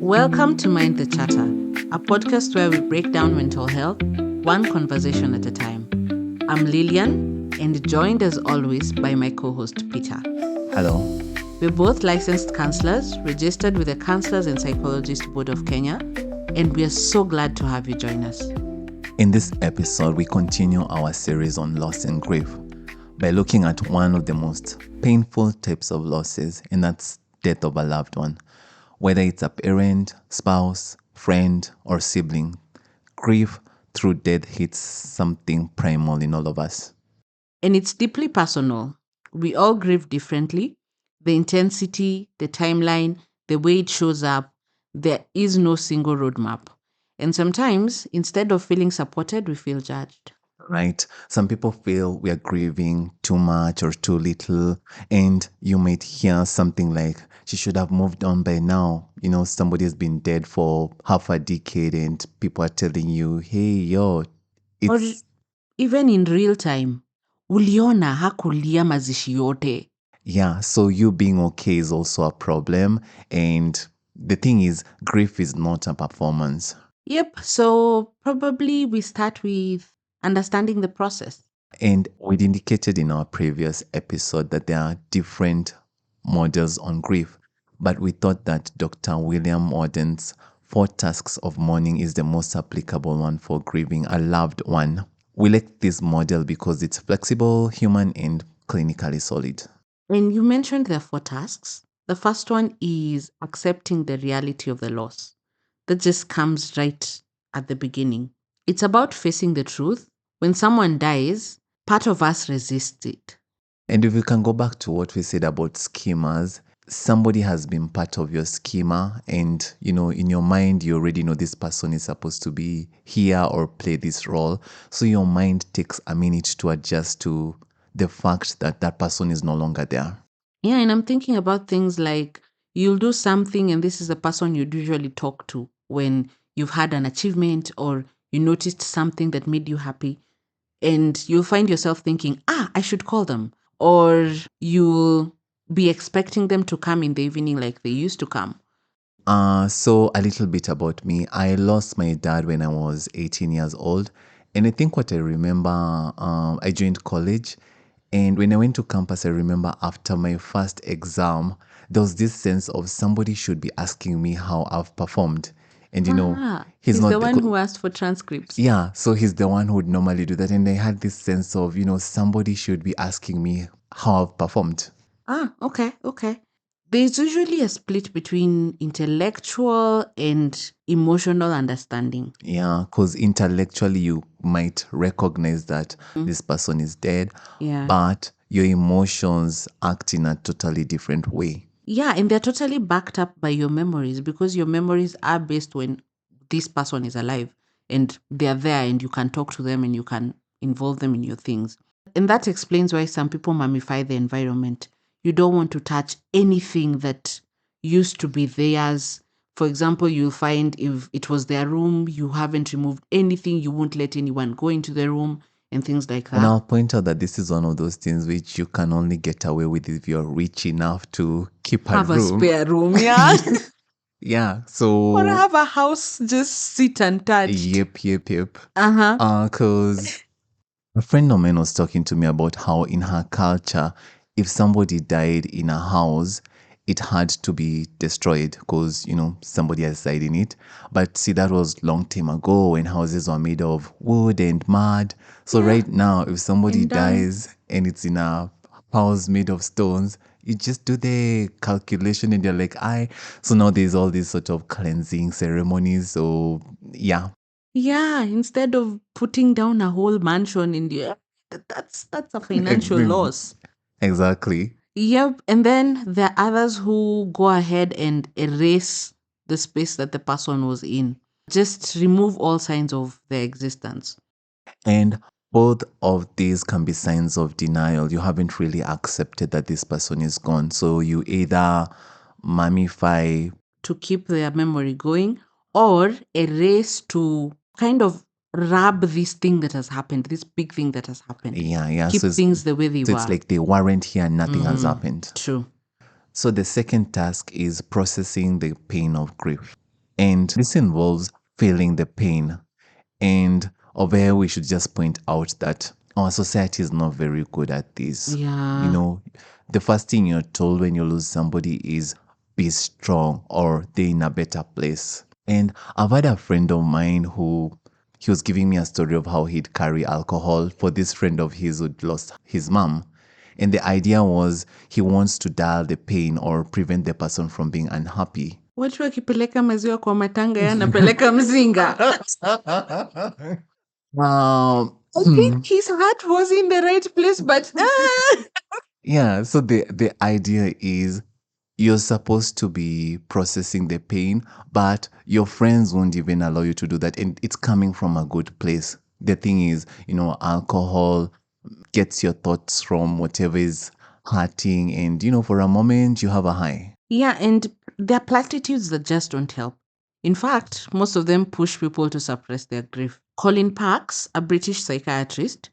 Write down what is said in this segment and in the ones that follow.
Welcome to Mind the Chatter, a podcast where we break down mental health, one conversation at a time. I'm Lilian, and joined as always by my co-host Peter. Hello. We're both licensed counselors, registered with the Counselors and Psychologist Board of Kenya, and we are so glad to have you join us. In this episode, we continue our series on loss and grief by looking at one of the most painful types of losses, and that's death of a loved one. Whether it's a parent, spouse, friend, or sibling, grief through death hits something primal in all of us. And it's deeply personal. We all grieve differently. The intensity, the timeline, the way it shows up, there is no single roadmap. And sometimes, instead of feeling supported, we feel judged. Right? Some people feel we are grieving too much or too little, and you might hear something like, she should have moved on by now. You know, somebody has been dead for half a decade, and people are telling you, hey, Or even in real time, uliona hakulia mazishi yote. Yeah, so you being okay is also a problem. And the thing is, grief is not a performance. Yep, so probably we start with understanding the process. And we'd indicated in our previous episode that there are different models on grief, but we thought that Dr. William Orden's 4 tasks of mourning is the most applicable one for grieving a loved one. We like this model because it's flexible, human, and clinically solid. And you mentioned there are 4 tasks. The first one is accepting the reality of the loss. That just comes right at the beginning. It's about facing the truth. When someone dies, part of us resists it. And if we can go back to what we said about schemas, somebody has been part of your schema, and in your mind you already know this person is supposed to be here or play this role, so your mind takes a minute to adjust to the fact that that person is no longer there. Yeah, and I'm thinking about things like you'll do something and this is the person you'd usually talk to when you've had an achievement or you noticed something that made you happy, and you'll find yourself thinking, I should call them. Or you'll be expecting them to come in the evening like they used to come. So a little bit about me. I lost my dad when I was 18 years old. And I think what I remember, I joined college. And when I went to campus, I remember after my first exam, there was this sense of somebody should be asking me how I've performed. And he's not the one who asked for transcripts. Yeah, so he's the one who would normally do that. And I had this sense of, somebody should be asking me how I've performed. Okay. There's usually a split between intellectual and emotional understanding. Yeah, because intellectually you might recognize that this person is dead, Yeah. but your emotions act in a totally different way. Yeah, and they're totally backed up by your memories, because your memories are based when this person is alive and they're there and you can talk to them and you can involve them in your things. And that explains why some people mummify the environment. You don't want to touch anything that used to be theirs. For example, you'll find if it was their room, you haven't removed anything, you won't let anyone go into the room and things like that. And I'll point out that this is one of those things which you can only get away with if you're rich enough to keep have a spare room, yeah. Yeah, so... Or have a house just sit untouched. Yep. Because a friend of mine was talking to me about how in her culture, if somebody died in a house, it had to be destroyed because, somebody has died in it. But see, that was long time ago when houses were made of wood and mud. So right now, if somebody dies and it's in a house made of stones, you just do the calculation and you're like, so now there's all these sort of cleansing ceremonies. So yeah. Yeah, instead of putting down a whole mansion in the that's a financial loss. Exactly. Yep. And then there are others who go ahead and erase the space that the person was in. Just remove all signs of their existence. And both of these can be signs of denial. You haven't really accepted that this person is gone. So you either mummify to keep their memory going, or erase to kind of rub this thing that has happened, this big thing that has happened. Yeah. Keep things the way they were. It's like they weren't here and nothing has happened. True. So the second task is processing the pain of grief. And this involves feeling the pain. And over here, we should just point out that our society is not very good at this. You Yeah. know, the first thing you're told when you lose somebody is be strong or they're in a better place. And I've had a friend of mine who he was giving me a story of how he'd carry alcohol for this friend of his who'd lost his mom. And the idea was he wants to dull the pain or prevent the person from being unhappy. Watu wakipeleka maziwa kwa matanga yanapeleka mzinga. I think his heart was in the right place, but Yeah, so the idea is you're supposed to be processing the pain, but your friends won't even allow you to do that. And it's coming from a good place. The thing is, alcohol gets your thoughts from whatever is hurting. And, for a moment, you have a high. yeah, and there are platitudes that just don't help. In fact, most of them push people to suppress their grief. Colin Parks, a British psychiatrist,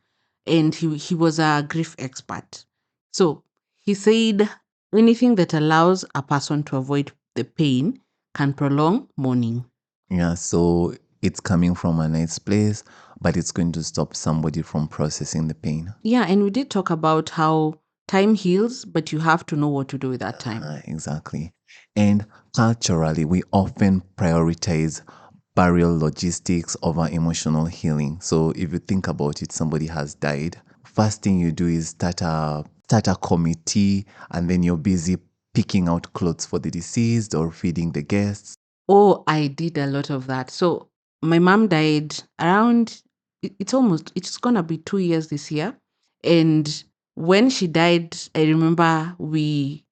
and he was a grief expert. So he said anything that allows a person to avoid the pain can prolong mourning. Yeah, so it's coming from a nice place, but it's going to stop somebody from processing the pain. Yeah, and we did talk about how time heals, but you have to know what to do with that time. Exactly. And culturally, we often prioritize burial logistics over emotional healing. So if you think about it, somebody has died. First thing you do is start a committee, and then you're busy picking out clothes for the deceased or feeding the guests. Oh, I did a lot of that. So my mom died around, it's gonna be 2 years this year. And when she died, I remember we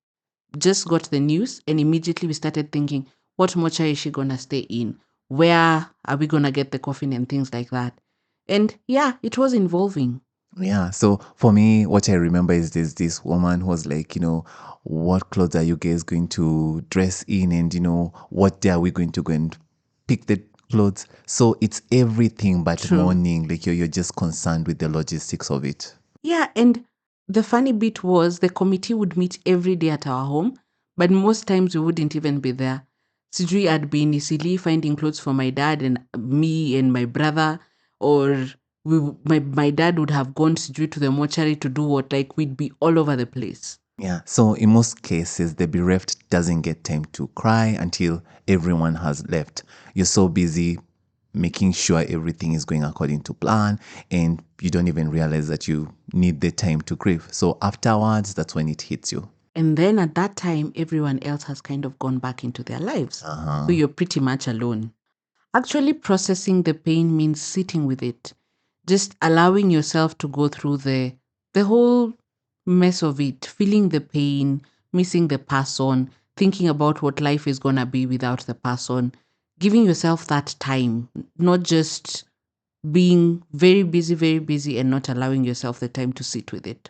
just got the news and immediately we started thinking, what mortuary is she gonna stay in? Where are we gonna get the coffin and things like that? And yeah, it was involving. Yeah. So for me, what I remember is there's this woman who was like, what clothes are you guys going to dress in? And, what day are we going to go and pick the clothes? So it's everything but True. mourning. Like you're just concerned with the logistics of it. Yeah, and the funny bit was the committee would meet every day at our home, but most times we wouldn't even be there. Sijui had been easily finding clothes for my dad and me and my brother, or my dad would have gone sijui to the mortuary to do what, like we'd be all over the place. Yeah. So in most cases, the bereft doesn't get time to cry until everyone has left. You're so busy making sure everything is going according to plan, and you don't even realize that you need the time to grieve. So afterwards, that's when it hits you. And then at that time, everyone else has kind of gone back into their lives. So you're pretty much alone. Actually, processing the pain means sitting with it, just allowing yourself to go through the whole mess of it, feeling the pain, missing the person, thinking about what life is gonna be without the person, giving yourself that time, not just being very busy, and not allowing yourself the time to sit with it.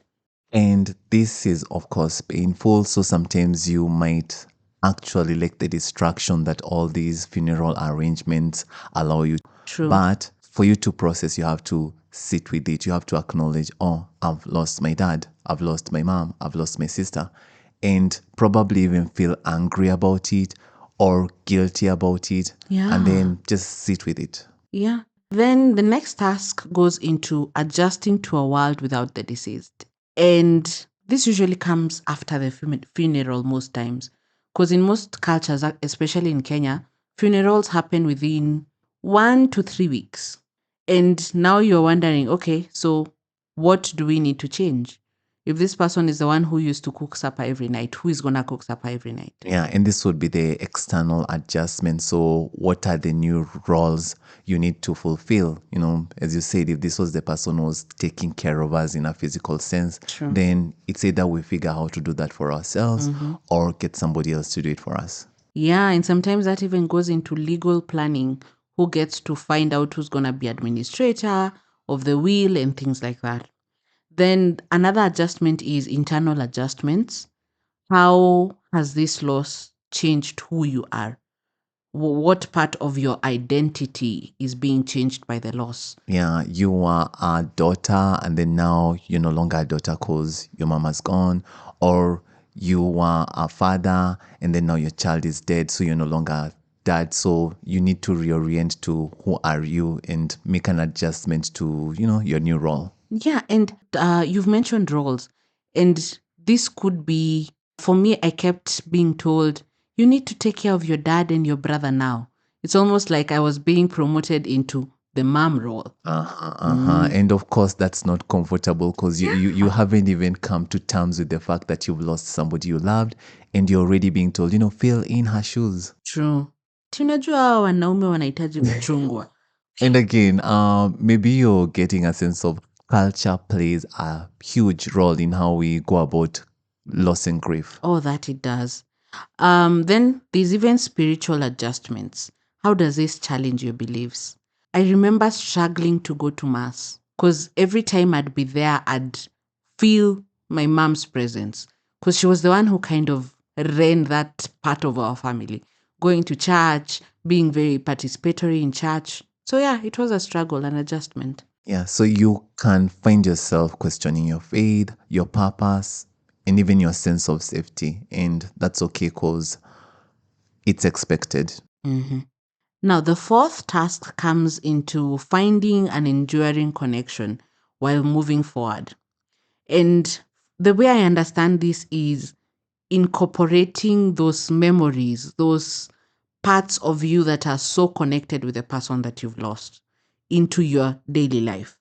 And this is, of course, painful. So sometimes you might actually like the distraction that all these funeral arrangements allow you. True. But for you to process, you have to sit with it. You have to acknowledge, oh, I've lost my dad. I've lost my mom. I've lost my sister. And probably even feel angry about it or guilty about it. Yeah. And then just sit with it. Yeah. Then the next task goes into adjusting to a world without the deceased. And this usually comes after the funeral most times. Because in most cultures, especially in Kenya, funerals happen within 1 to 3 weeks. And now you're wondering, okay, so what do we need to change? If this person is the one who used to cook supper every night, who is going to cook supper every night? Yeah, and this would be the external adjustment. So, what are the new roles you need to fulfill? As you said, if this was the person who was taking care of us in a physical sense, True. then it's either we figure out how to do that for ourselves or get somebody else to do it for us. Yeah, and sometimes that even goes into legal planning. Who gets to find out who's going to be administrator of the will and things like that. Then another adjustment is internal adjustments. How has this loss changed who you are? What part of your identity is being changed by the loss? Yeah, you are a daughter, and then now you're no longer a daughter because your mama's gone, or you are a father, and then now your child is dead, so you're no longer dad, so you need to reorient to who are you and make an adjustment to, your new role. Yeah, and you've mentioned roles, and this could be, for me, I kept being told, you need to take care of your dad and your brother now. It's almost like I was being promoted into the mom role. And of course, that's not comfortable because you haven't even come to terms with the fact that you've lost somebody you loved, and you're already being told, fill in her shoes. True. Tunajua hawa wanaume wanahitaji kuchungwa. And again, maybe you're getting a sense of culture plays a huge role in how we go about loss and grief. Oh, that it does. Then there's even spiritual adjustments. How does this challenge your beliefs? I remember struggling to go to mass because every time I'd be there, I'd feel my mom's presence because she was the one who kind of ran that part of our family, going to church, being very participatory in church. So yeah, it was a struggle and adjustment. Yeah, so you can find yourself questioning your faith, your purpose, and even your sense of safety. And that's okay because it's expected. Now, the fourth task comes into finding an enduring connection while moving forward. And the way I understand this is incorporating those memories, those parts of you that are so connected with the person that you've lost into your daily life.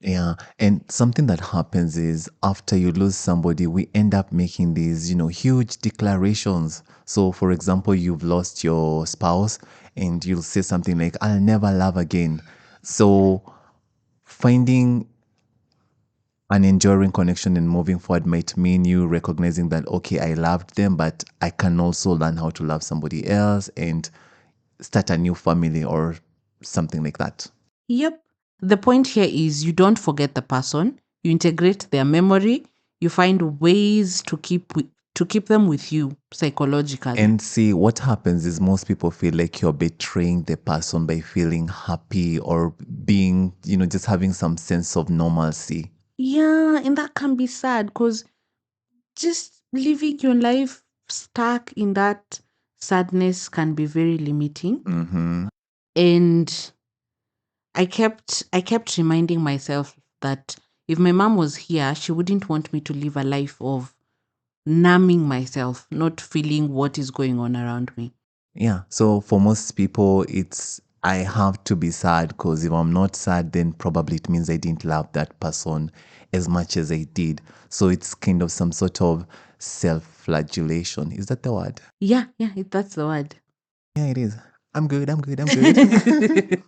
Yeah, and something that happens is after you lose somebody, we end up making these, huge declarations. So, for example, you've lost your spouse and you'll say something like, I'll never love again. So, finding an enduring connection and moving forward might mean you recognizing that, okay, I loved them, but I can also learn how to love somebody else and start a new family or something like that. Yep. The point here is you don't forget the person, you integrate their memory, you find ways to keep them with you psychologically. And see, what happens is most people feel like you're betraying the person by feeling happy or being, just having some sense of normalcy. Yeah, and that can be sad because just living your life stuck in that sadness can be very limiting. And I kept reminding myself that if my mom was here, she wouldn't want me to live a life of numbing myself, not feeling what is going on around me. Yeah. So for most people, it's I have to be sad because if I'm not sad, then probably it means I didn't love that person as much as I did. So it's kind of some sort of self-flagellation. Is that the word? Yeah, that's the word. Yeah, it is. I'm good. I'm good. I'm good.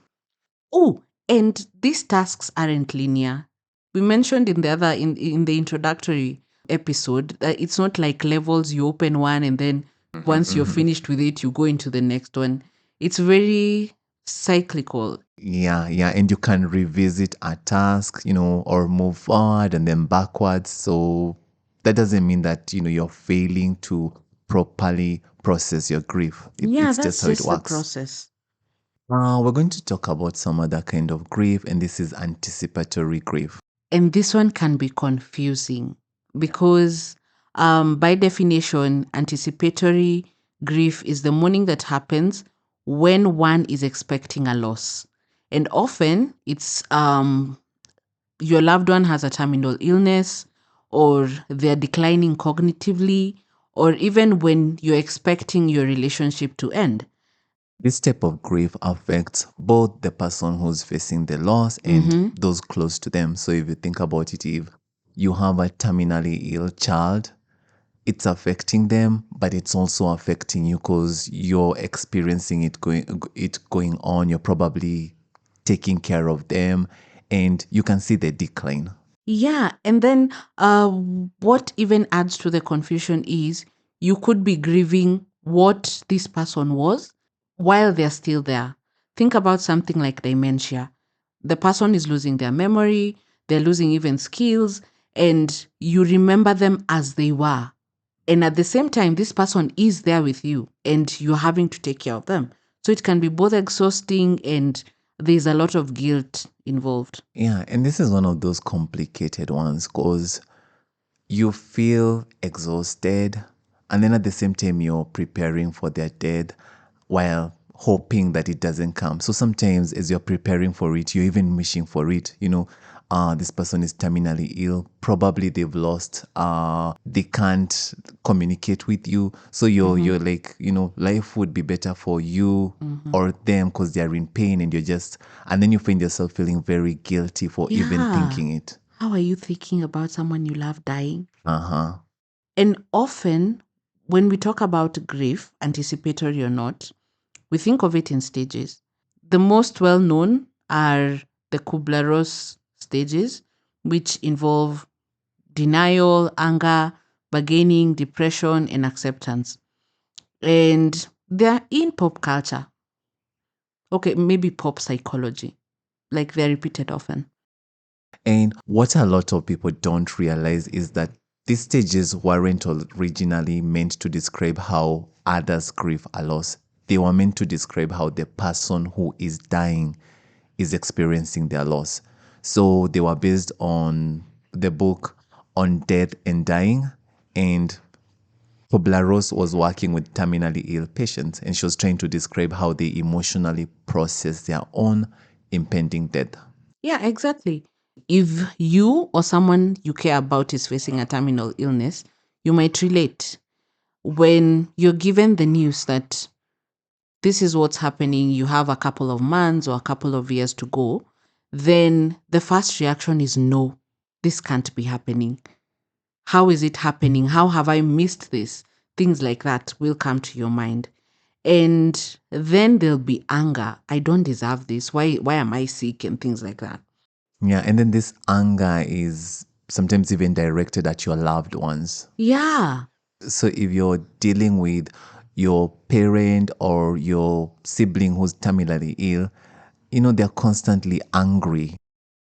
Oh, and these tasks aren't linear. We mentioned in the introductory episode that it's not like levels, you open one and then once you're finished with it, you go into the next one. It's very cyclical. Yeah, and you can revisit a task, or move forward and then backwards. So that doesn't mean that, you're failing to properly process your grief. Yeah, It's that's just how it just the works. process. We're going to talk about some other kind of grief, and this is anticipatory grief. And this one can be confusing because, by definition, anticipatory grief is the mourning that happens when one is expecting a loss. And often it's your loved one has a terminal illness, or they're declining cognitively, or even when you're expecting your relationship to end. This type of grief affects both the person who's facing the loss and those close to them. So if you think about it, if you have a terminally ill child, it's affecting them, but it's also affecting you because you're experiencing it going on. You're probably taking care of them, and you can see the decline. Yeah, and then what even adds to the confusion is you could be grieving what this person was while they're still there. Think about something like dementia. The person is losing their memory, they're losing even skills, and you remember them as they were. And at the same time, this person is there with you and you're having to take care of them. So it can be both exhausting and there's a lot of guilt involved. Yeah, and this is one of those complicated ones because you feel exhausted, and then at the same time, you're preparing for their death while hoping that it doesn't come. So sometimes as you're preparing for it, you're even wishing for it. This person is terminally ill. Probably they've lost. They can't communicate with you. So you're like, life would be better for you or them because they're in pain, and and then you find yourself feeling very guilty for even thinking it. How are you thinking about someone you love dying? Uh-huh. And often, when we talk about grief, anticipatory or not, we think of it in stages. The most well known are the Kubler-Ross stages, which involve denial, anger, bargaining, depression, and acceptance. And they're in pop culture. Okay, maybe pop psychology. Like they're repeated often. And what a lot of people don't realize is that these stages weren't originally meant to describe how others grieve a loss. They were meant to describe how the person who is dying is experiencing their loss. So they were based on the book On Death and Dying. And Kubler-Ross was working with terminally ill patients, and she was trying to describe how they emotionally process their own impending death. Yeah, exactly. If you or someone you care about is facing a terminal illness, you might relate. When you're given the news that this is what's happening, you have a couple of months or a couple of years to go, then the first reaction is no, this can't be happening. How is it happening? How have I missed this? Things like that will come to your mind. And then there'll be anger. I don't deserve this. Why am I sick? And things like that. Yeah, and then this anger is sometimes even directed at your loved ones. Yeah. So if you're dealing with your parent or your sibling who's terminally ill, they're constantly angry.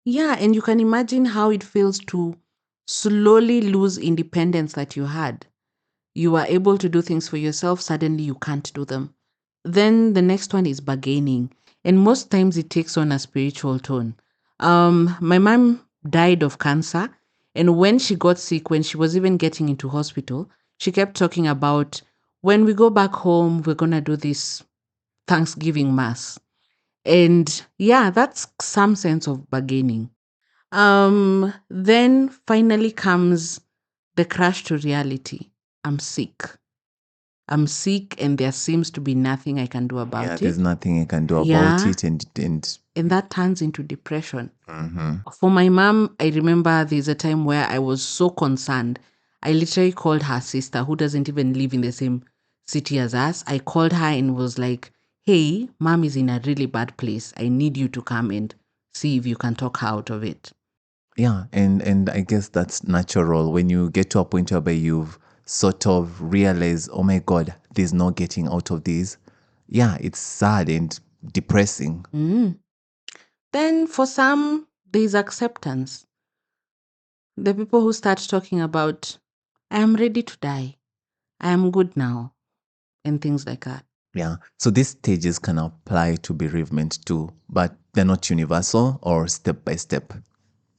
Yeah. And you can imagine how it feels to slowly lose independence that you had. You are able to do things for yourself, suddenly you can't do them. Then the next one is bargaining. And most times it takes on a spiritual tone. My mom died of cancer. And when she got sick, when she was even getting into hospital, she kept talking about when we go back home, we're going to do this Thanksgiving mass. And yeah, that's some sense of bargaining. Then finally comes the crash to reality. I'm sick. I'm sick and there seems to be nothing I can do Yeah, about there's it. nothing I can do about Yeah. it, and And that turns into depression. Mhm. For my mom, I remember there's a time where I was so concerned. I literally called her sister, who doesn't even live in the same city as us. I called her and was like, hey, mom is in a really bad place. I need you to come and see if you can talk her out of it. Yeah, and I guess that's natural when you get to a point where you've sort of realized, oh my God, there's no getting out of this. Yeah, it's sad and depressing. Then for some, there's acceptance. The people who start talking about, I am ready to die. I am good now, and things like that. Yeah. So these stages can apply to bereavement too, but they're not universal or step by step.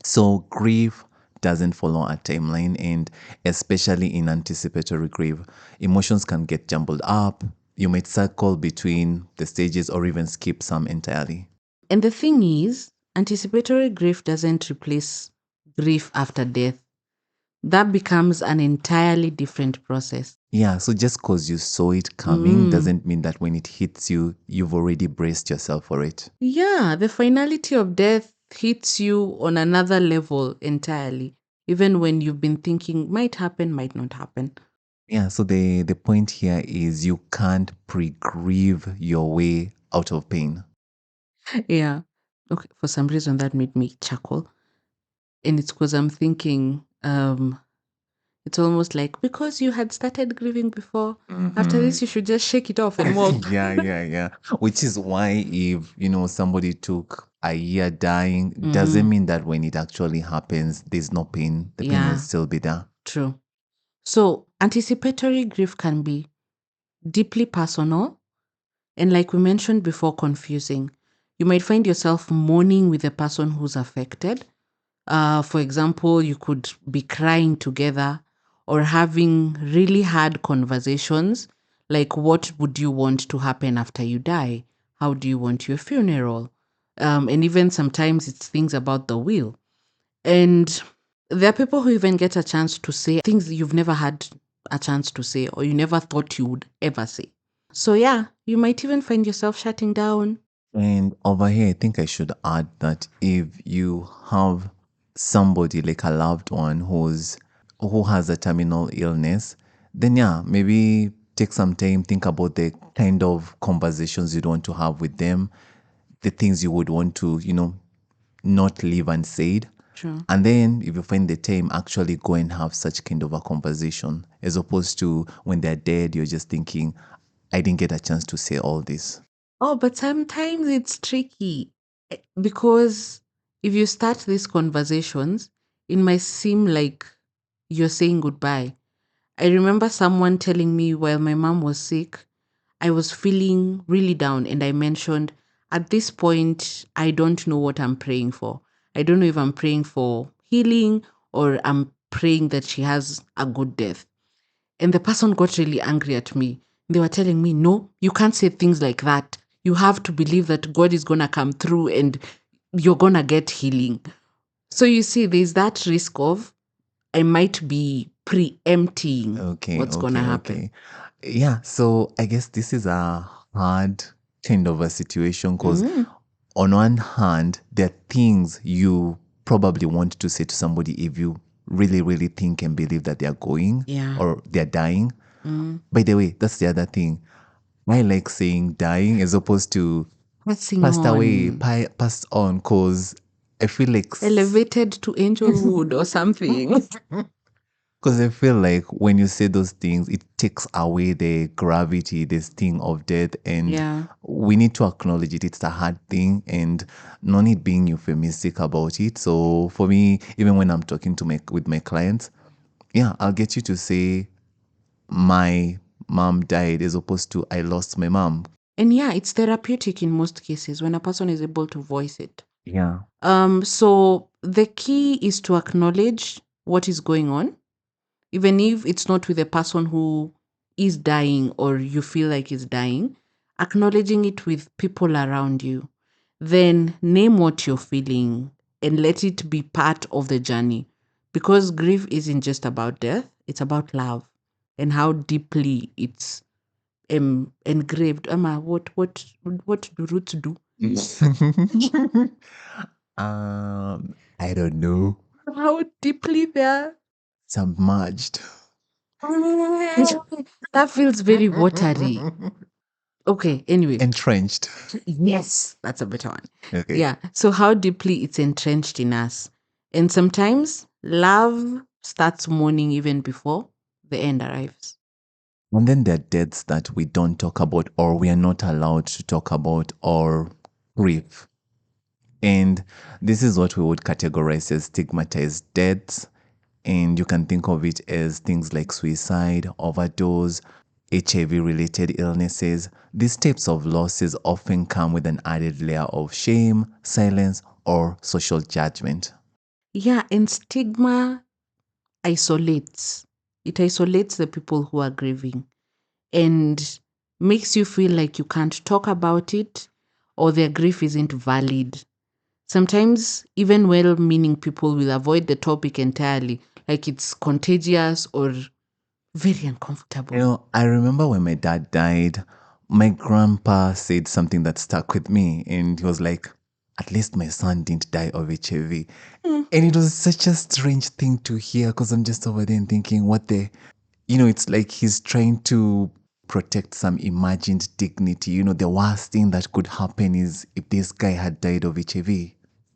So grief doesn't follow a timeline, and especially in anticipatory grief, emotions can get jumbled up. You might circle between the stages or even skip some entirely. And the thing is, anticipatory grief doesn't replace grief after death. That becomes an entirely different process. Yeah, so just because you saw it coming doesn't mean that when it hits you, you've already braced yourself for it. Yeah, the finality of death hits you on another level entirely, even when you've been thinking might happen, might not happen. Yeah, so the point here is you can't pre-grieve your way out of pain. Yeah. Okay, for some reason that made me chuckle. And it's because I'm thinking, it's almost like because you had started grieving before, after this, you should just shake it off and walk. Yeah. Which is why if, somebody took a year dying, doesn't mean that when it actually happens, there's no pain. The pain will Yeah, still be there. true. So, anticipatory grief can be deeply personal and, like we mentioned before, confusing. You might find yourself mourning with the person who's affected. For example, you could be crying together or having really hard conversations, Like, what would you want to happen after you die? How do you want your funeral? And even sometimes it's things about the will. And there are people who even get a chance to say things you've never had a chance to say or you never thought you would ever say. So, yeah, you might even find yourself shutting down. And over here, I think I should add that if you have somebody like a loved one who has a terminal illness, then yeah, maybe take some time, think about the kind of conversations you'd want to have with them, the things you would want to, not leave unsaid. True. And then if you find the time, actually go and have such kind of a conversation, as opposed to when they're dead, you're just thinking, I didn't get a chance to say all this. Oh, but sometimes it's tricky because if you start these conversations, it might seem like you're saying goodbye. I remember someone telling me while my mom was sick, I was feeling really down, and I mentioned, at this point, I don't know what I'm praying for. I don't know if I'm praying for healing or I'm praying that she has a good death. And the person got really angry at me. They were telling me, no, you can't say things like that. You have to believe that God is going to come through and you're going to get healing. So you see, there's that risk of I might be preempting Okay, what's going to okay, happen. okay. Yeah, so I guess this is a hard kind of a situation because Mm, on one hand, there are things you probably want to say to somebody if you really, really think and believe that they're going yeah. or they're dying. Mm. By the way, that's the other thing. I like saying dying as opposed to Passing passed away, on. passed on, because I feel like Elevated to angelhood or something. because I feel like when you say those things, it takes away the gravity, this thing of death, and Yeah. we need to acknowledge it. It's a hard thing, and no need being euphemistic about it. So for me, even when I'm talking to my clients, yeah, I'll get you to say my mom died as opposed to I lost my mom. And yeah, it's therapeutic in most cases when a person is able to voice it. Yeah. So the key is to acknowledge what is going on, even if it's not with a person who is dying or you feel like is dying, acknowledging it with people around you. Then name what you're feeling and let it be part of the journey. Because grief isn't just about death, it's about love and how deeply it's engraved. Emma, what do roots do? I don't know. How deeply they're Submerged. that feels very watery. Okay, anyway. Entrenched. Yes, that's a better one. Okay. Yeah. So how deeply it's entrenched in us. And sometimes love starts mourning even before the end arrives. And then there are deaths that we don't talk about or we are not allowed to talk about or grief. And this is what we would categorize as stigmatized deaths. And you can think of it as things like suicide, overdose, HIV related illnesses. These types of losses often come with an added layer of shame, silence, or social judgment. Yeah, and stigma isolates. It isolates the people who are grieving and makes you feel like you can't talk about it or their grief isn't valid. Sometimes, even well meaning people will avoid the topic entirely, like it's contagious or very uncomfortable. I remember when my dad died, my grandpa said something that stuck with me. And he was like, at least my son didn't die of HIV. Mm. And it was such a strange thing to hear because I'm just over there and thinking, what the, it's like he's trying to protect some imagined dignity. The worst thing that could happen is if this guy had died of HIV.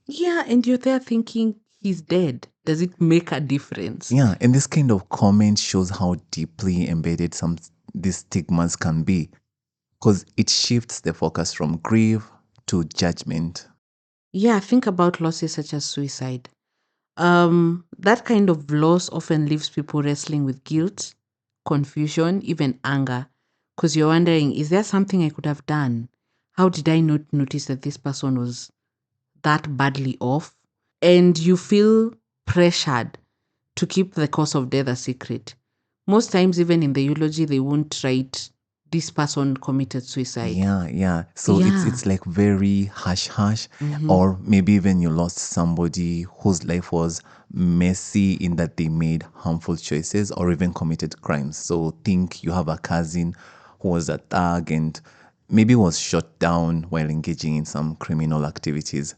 Yeah, and you're there thinking he's dead. Does it make a difference? Yeah, and this kind of comment shows how deeply embedded some these stigmas can be because it shifts the focus from grief to judgment. Yeah, think about losses such as suicide. That kind of loss often leaves people wrestling with guilt, confusion, even anger. Because you're wondering, is there something I could have done? How did I not notice that this person was that badly off? And you feel pressured to keep the cause of death a secret. Most times, even in the eulogy, they won't write this person committed suicide. Yeah. So Yeah. it's like very hush hush, Mm-hmm. or maybe even you lost somebody whose life was messy in that they made harmful choices or even committed crimes. So think you have a cousin who was a thug and maybe was shot down while engaging in some criminal activities.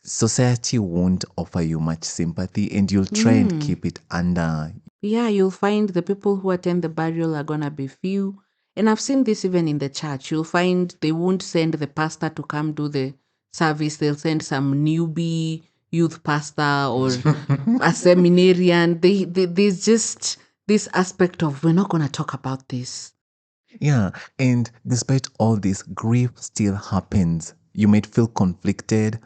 Society won't offer you much sympathy and you'll try and keep it under. Yeah, you'll find the people who attend the burial are gonna be few. And I've seen this even in the church. You'll find they won't send the pastor to come do the service. They'll send some newbie youth pastor or a seminarian. There's just this aspect of we're not gonna talk about this. Yeah, and despite all this, grief still happens. You might feel conflicted.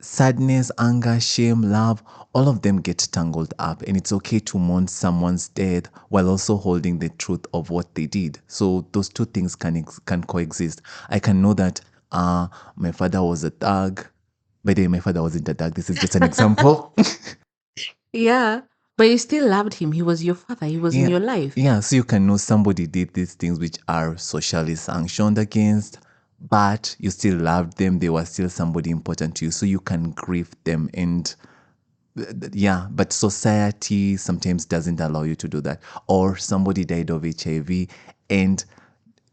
Sadness, anger, shame, love, all of them get tangled up, and it's okay to mourn someone's death while also holding the truth of what they did. So those two things can coexist. I can know that my father was a thug. By the way, my father wasn't a thug. This is just an example. Yeah. But you still loved him. He was your father. He was in Yeah, your life. yeah. So you can know somebody did these things which are socially sanctioned against, but you still loved them. They were still somebody important to you, so you can grieve them. And yeah, but society sometimes doesn't allow you to do that. Or somebody died of HIV, and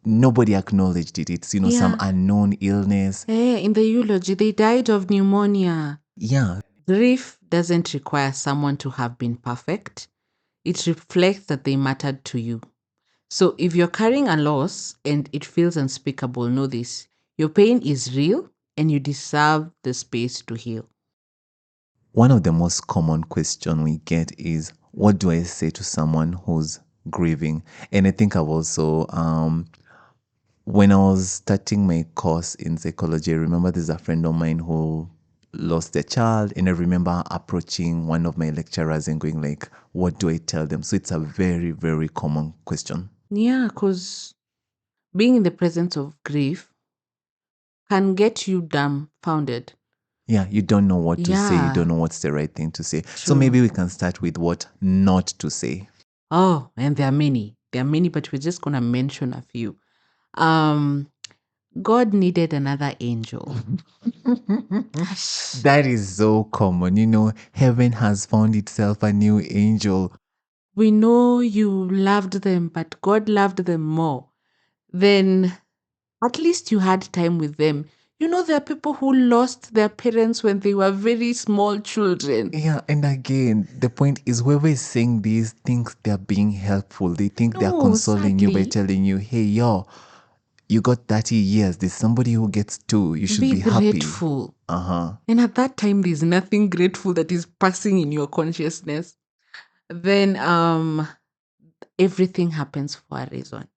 nobody acknowledged it. It's some Yeah. unknown illness. In the eulogy, they died of pneumonia. Yeah, Grief doesn't require someone to have been perfect. It reflects that they mattered to you. So if you're carrying a loss and it feels unspeakable, know this. Your pain is real and you deserve the space to heal. one of the most common question we get is, what do I say to someone who's grieving? And I think I've also when I was starting my course in psychology, I remember there's a friend of mine who lost a child, and I remember approaching one of my lecturers and going like, what do I tell them? So it's a very, very common question. Yeah, because being in the presence of grief can get you dumbfounded. Yeah, you don't know what to say. You don't Yeah, know what's the right thing to say. So true. maybe we can start with what not to say. Oh, and there are many. There are many, but we're just going to mention a few. Um, God needed another angel. That is so common. Heaven has found itself a new angel. We know you loved them, but God loved them more. Then at least you had time with them. There are people who lost their parents when they were very small children. Yeah, and again, the point is whoever is saying these thinks they're being helpful. They think they're No, consoling you by sadly, telling you, hey, yo, you got 30 years. There's somebody who gets two. You should be be happy. grateful. Uh-huh. And at that time, there's nothing grateful that is passing in your consciousness. Then everything happens for a reason.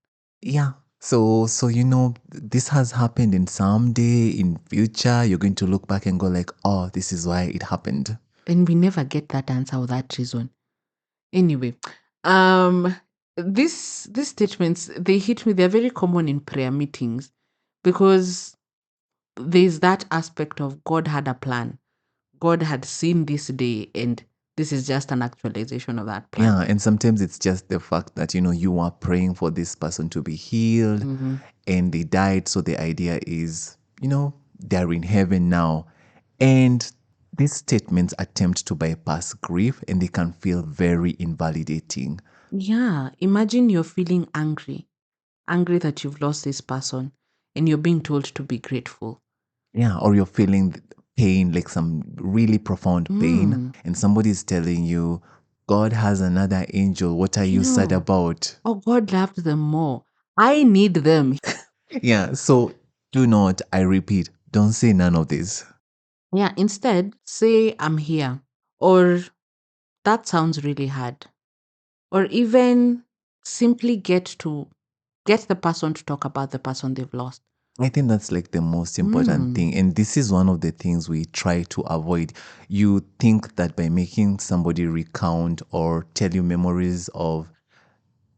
Yeah. So this has happened, and someday in future you're going to look back and go like, oh, this is why it happened. And we never get that answer or that reason. Anyway, um, these statements, they hit me. They're very common in prayer meetings because there's that aspect of God had a plan. God had seen this day, and this is just an actualization of that plan. Yeah, and sometimes it's just the fact that you are praying for this person to be healed and they died. So the idea is, they're in heaven now. And these statements attempt to bypass grief and they can feel very invalidating. Yeah, imagine you're feeling angry that you've lost this person, and you're being told to be grateful. Yeah, or you're feeling pain, like some really profound pain, and somebody is telling you, God has another angel. What are you sad about? Oh, God loved them more. I need them. Yeah, so do not, I repeat, don't say none of this. Yeah, instead, say, I'm here. Or, that sounds really hard. Or even simply get the person to talk about the person they've lost. I think that's like the most important thing. And this is one of the things we try to avoid. You think that by making somebody recount or tell you memories of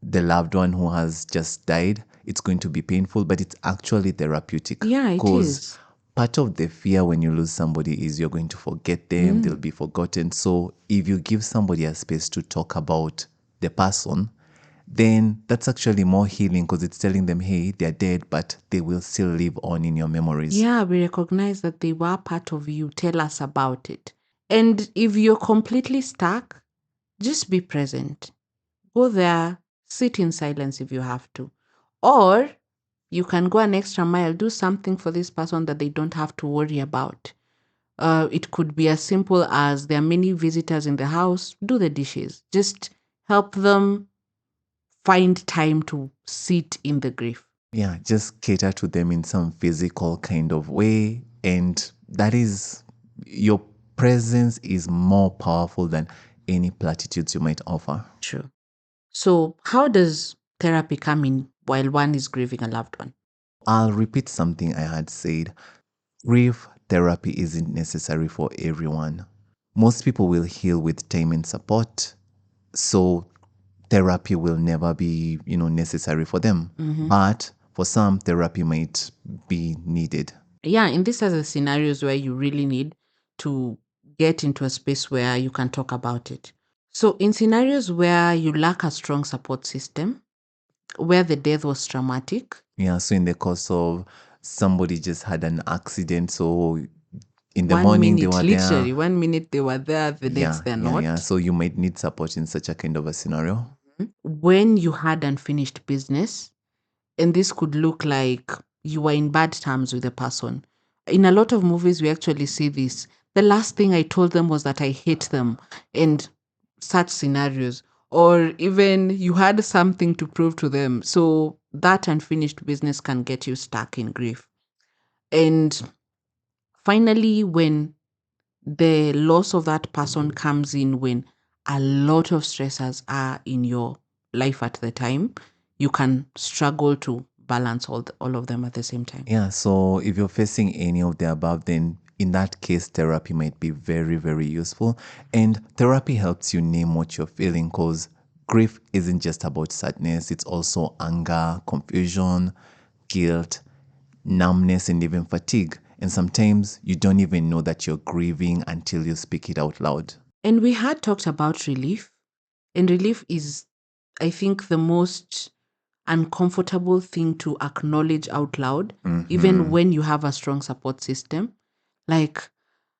the loved one who has just died, it's going to be painful, but it's actually therapeutic. Yeah, it Because is. part of the fear when you lose somebody is you're going to forget them, they'll be forgotten. So if you give somebody a space to talk about the person, then that's actually more healing because it's telling them, hey, they're dead, but they will still live on in your memories. Yeah, we recognize that they were part of you. Tell us about it. And if you're completely stuck, just be present. Go there, sit in silence if you have to. Or you can go an extra mile, do something for this person that they don't have to worry about. It could be as simple as there are many visitors in the house, do the dishes. Just help them find time to sit in the grief. Yeah, just cater to them in some physical kind of way. And that is, your presence is more powerful than any platitudes you might offer. True. So, how does therapy come in while one is grieving a loved one? I'll repeat something I had said. Grief therapy isn't necessary for everyone. Most people will heal with time and support. So therapy will never be, necessary for them. But for some, therapy might be needed. Yeah, in these are the scenarios where you really need to get into a space where you can talk about it. So, in scenarios where you lack a strong support system, where the death was traumatic, Yeah, so in the course of somebody just had an accident, so in the one morning they minute, were literally, there. 1 minute they were there, the next they're not. Yeah. So you might need support in such a kind of a scenario. When you had unfinished business, and this could look like you were in bad terms with the person. In a lot of movies, we actually see this. The last thing I told them was that I hate them, and such scenarios. Or even you had something to prove to them. So that unfinished business can get you stuck in grief. And finally, when the loss of that person comes in, when a lot of stressors are in your life at the time, you can struggle to balance all of them at the same time. Yeah, so if you're facing any of the above, then in that case, therapy might be very, very useful. And therapy helps you name what you're feeling because grief isn't just about sadness, it's also anger, confusion, guilt, numbness, and even fatigue. And sometimes you don't even know that you're grieving until you speak it out loud. And we had talked about relief, and relief is, I think, the most uncomfortable thing to acknowledge out loud, even when you have a strong support system. Like,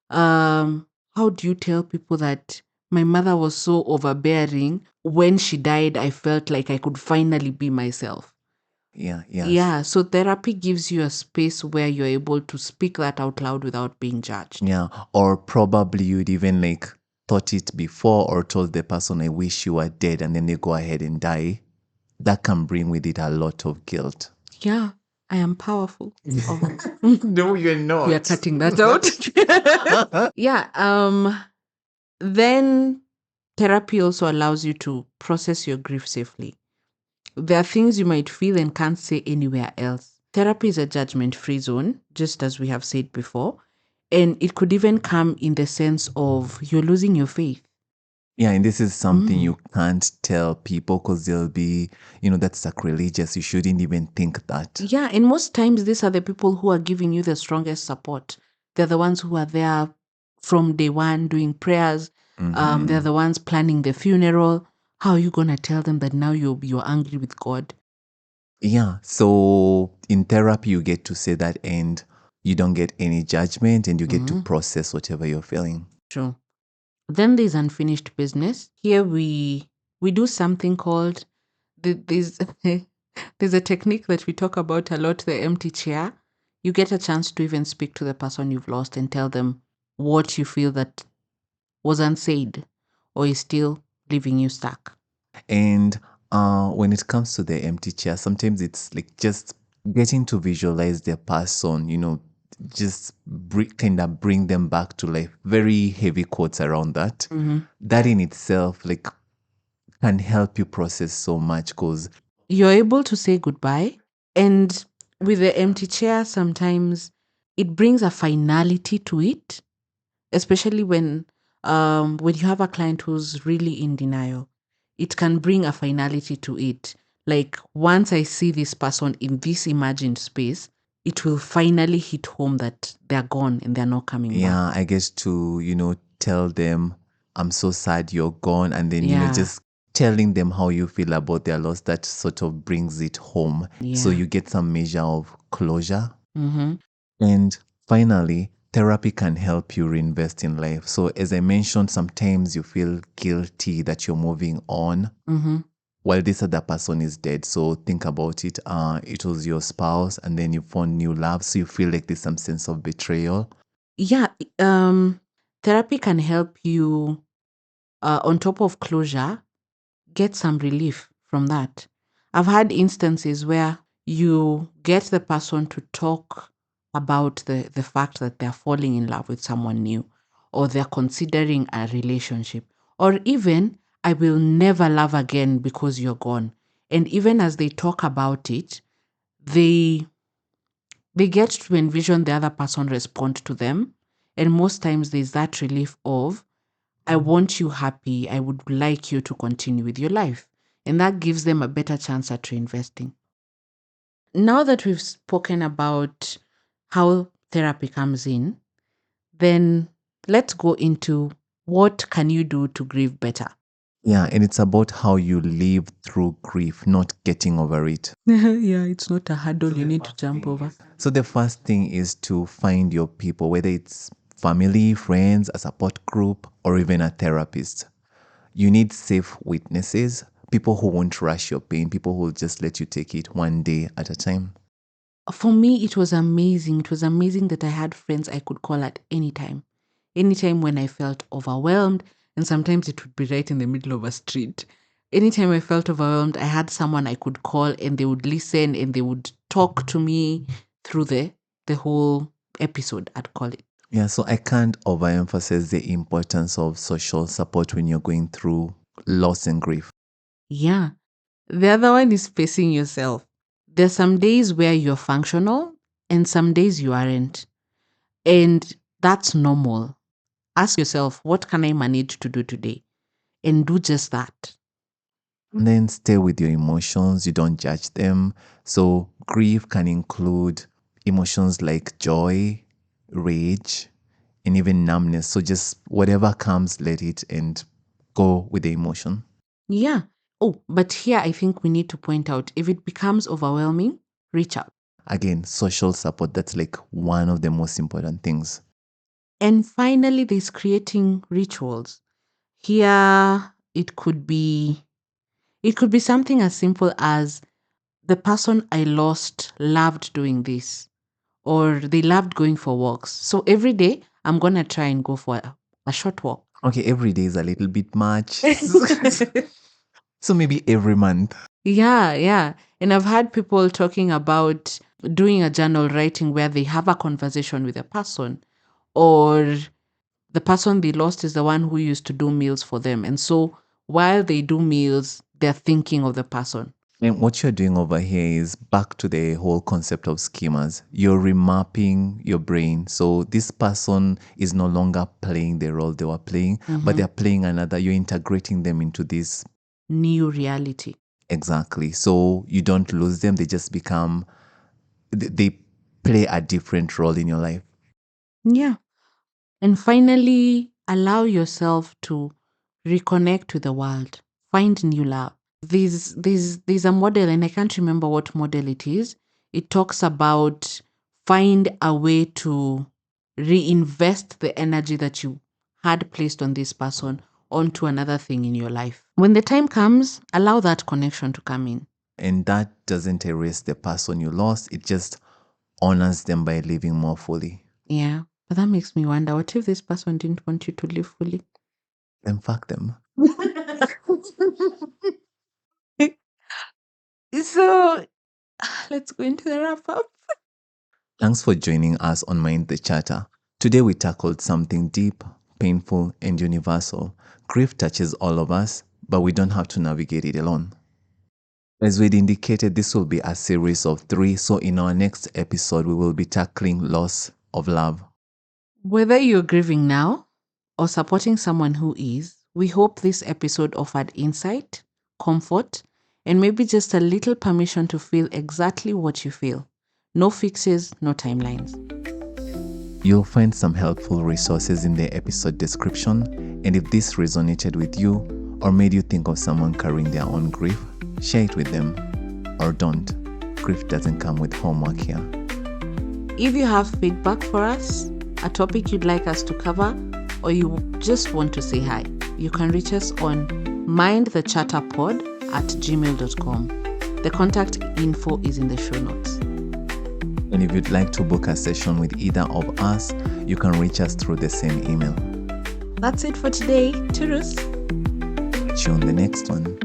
how do you tell people that my mother was so overbearing? When she died, I felt like I could finally be myself. Yeah. Yeah, so therapy gives you a space where you're able to speak that out loud without being judged. Yeah. Or probably you'd even like thought it before or told the person, I wish you were dead, and then they go ahead and die. That can bring with it a lot of guilt. Yeah, I am powerful. Oh, No, you're not. we are cutting that out. Yeah, then therapy also allows you to process your grief safely. There are things you might feel and can't say anywhere else. Therapy is a judgment-free zone, just as we have said before. And it could even come in the sense of you're losing your faith. Yeah, and this is something you can't tell people because they'll be, that's sacrilegious. You shouldn't even think that. Yeah, and most times these are the people who are giving you the strongest support. They're the ones who are there from day one doing prayers. They're the ones planning the funeral. How are you gonna tell them that now you're angry with God? Yeah, so in therapy, you get to say that and you don't get any judgment and you get to process whatever you're feeling. True. Then there's unfinished business. Here we do something called there's there's a technique that we talk about a lot, the empty chair. You get a chance to even speak to the person you've lost and tell them what you feel that was unsaid or is still leaving you stuck. And when it comes to the empty chair, sometimes it's like just getting to visualize their person, just kind of bring them back to life. Very heavy quotes around that. That in itself, like, can help you process so much because You're able to say goodbye. And with the empty chair, sometimes it brings a finality to it, especially when you have a client who's really in denial. It can bring a finality to it. Like once I see this person in this imagined space, it will finally hit home that they're gone and they're not coming back. yeah, I guess to, tell them, I'm so sad you're gone. And then, Yeah. just telling them how you feel about their loss, that sort of brings it home. So Yeah. you get some measure of closure. Mm-hmm. And finally, therapy can help you reinvest in life. So as I mentioned, sometimes you feel guilty that you're moving on Mm-hmm. while this other person is dead. So think about it. It was your spouse and then you found new love. So you feel like there's some sense of betrayal. Yeah. Therapy can help you, on top of closure, get some relief from that. I've had instances where you get the person to talk about the fact that they're falling in love with someone new, or they're considering a relationship, or even, I will never love again because you're gone. And even as they talk about it, they get to envision the other person respond to them. And most times there's that relief of, I want you happy. I would like you to continue with your life. And that gives them a better chance at reinvesting. Now that we've spoken about how therapy comes in, then let's go into what can you do to grieve better? Yeah, and it's about how you live through grief, not getting over it. Yeah, it's not a hurdle you need to jump over. So the first thing is to find your people, whether it's family, friends, a support group, or even a therapist. You need safe witnesses, people who won't rush your pain, people who will just let you take it one day at a time. For me, it was amazing. It was amazing that I had friends I could call at any time. Anytime when I felt overwhelmed, and sometimes it would be right in the middle of a street. Anytime I felt overwhelmed, I had someone I could call and they would listen and they would talk to me through the whole episode, I'd call it. Yeah, so I can't overemphasize the importance of social support when you're going through loss and grief. Yeah. The other one is pacing yourself. There's some days where you're functional and some days you aren't. And that's normal. Ask yourself, what can I manage to do today? And do just that. And then stay with your emotions, you don't judge them. So grief can include emotions like joy, rage, and even numbness. So just whatever comes, let it and go with the emotion. Yeah. Oh, but here I think we need to point out, if it becomes overwhelming, reach out. Again, social support, that's like one of the most important things. And finally, there's creating rituals. Here it could be something as simple as, the person I lost loved doing this, or they loved going for walks. So every day I'm gonna try and go for a short walk. Okay, every day is a little bit much. So maybe every month. Yeah, yeah. And I've had people talking about doing a journal writing where they have a conversation with a person, or the person they lost is the one who used to do meals for them. And so while they do meals, they're thinking of the person. And what you're doing over here is back to the whole concept of schemas. You're remapping your brain. So this person is no longer playing the role they were playing, but they're playing another. You're integrating them into this. New reality. Exactly. So you don't lose them. They just become, they play a different role in your life. Yeah. And finally, allow yourself to reconnect with the world. Find new love. There's a model, and I can't remember what model it is. It talks about, find a way to reinvest the energy that you had placed on this person onto another thing in your life. When the time comes, allow that connection to come in. And that doesn't erase the person you lost. It just honors them by living more fully. Yeah. But that makes me wonder, what if this person didn't want you to live fully? Then fuck them. So let's go into the wrap up. Thanks for joining us on Mind the Chatter. Today we tackled something deep, painful, and universal. Grief touches all of us, but we don't have to navigate it alone. As we'd indicated, this will be a series of 3, so in our next episode, we will be tackling loss of love. Whether you're grieving now or supporting someone who is, we hope this episode offered insight, comfort, and maybe just a little permission to feel exactly what you feel. No fixes, no timelines. You'll find some helpful resources in the episode description, and if this resonated with you, or made you think of someone carrying their own grief, share it with them, or don't. Grief doesn't come with homework here. If you have feedback for us, a topic you'd like us to cover, or you just want to say hi, you can reach us on mindthechatterpod@gmail.com. The contact info is in the show notes. And if you'd like to book a session with either of us, you can reach us through the same email. That's it for today. Toodles. See you on the next one.